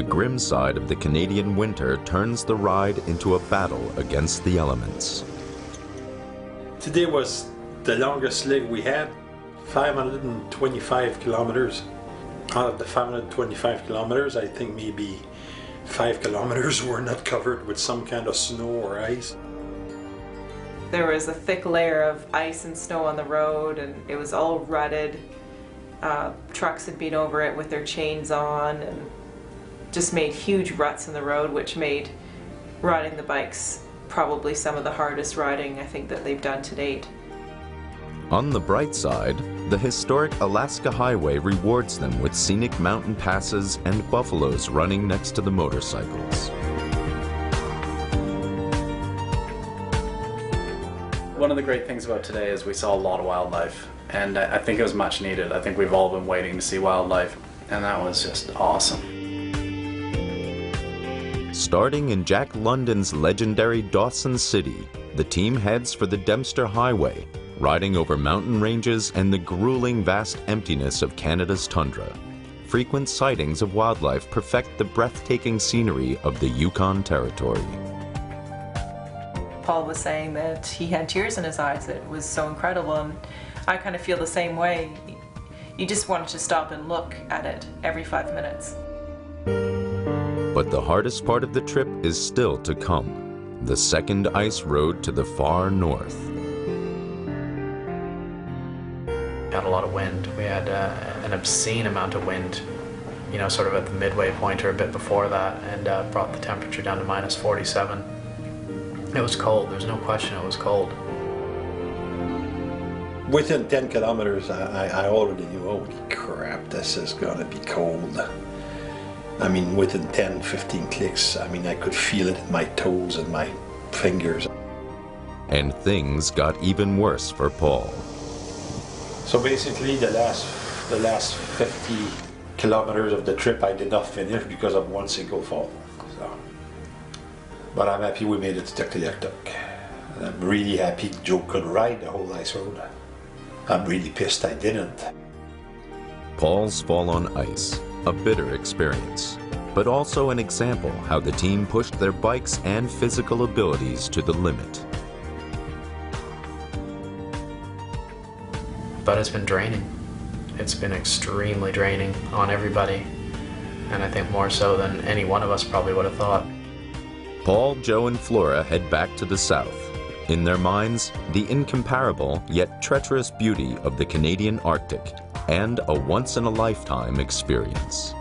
the grim side of the Canadian winter turns the ride into a battle against the elements. Today was the longest leg we had, 525 kilometers. Out of the 525 kilometers, I think maybe 5 kilometers were not covered with some kind of snow or ice. There was a thick layer of ice and snow on the road, and it was all rutted. Trucks had been over it with their chains on and just made huge ruts in the road, which made riding the bikes probably some of the hardest riding I think that they've done to date. On the bright side, the historic Alaska Highway rewards them with scenic mountain passes and buffaloes running next to the motorcycles. One of the great things about today is we saw a lot of wildlife, and I think it was much needed. I think we've all been waiting to see wildlife, and that was just awesome. Starting in Jack London's legendary Dawson City, the team heads for the Dempster Highway, riding over mountain ranges and the grueling vast emptiness of Canada's tundra. Frequent sightings of wildlife perfect the breathtaking scenery of the Yukon Territory. Paul was saying that he had tears in his eyes. It was so incredible, and I kind of feel the same way. You just wanted to stop and look at it every 5 minutes. But the hardest part of the trip is still to come, the second ice road to the far north. We had a lot of wind. We had an obscene amount of wind, you know, sort of at the midway point or a bit before that, and brought the temperature down to minus 47. It was cold, there's no question it was cold. Within 10 kilometers, I already knew, holy crap, this is gonna be cold. I mean, within 10, 15 clicks, I mean, I could feel it in my toes and my fingers. And things got even worse for Paul. So basically, the last 50 kilometers of the trip, I did not finish because of one single fall. So, but I'm happy we made it to Tuktoyaktuk. And I'm really happy Joe could ride the whole ice road. I'm really pissed I didn't. Paul's fall on ice, a bitter experience, but also an example how the team pushed their bikes and physical abilities to the limit. But it's been draining. It's been extremely draining on everybody, and I think more so than any one of us probably would have thought. Paul, Joe, and Flora head back to the south. In their minds, the incomparable yet treacherous beauty of the Canadian Arctic and a once-in-a-lifetime experience.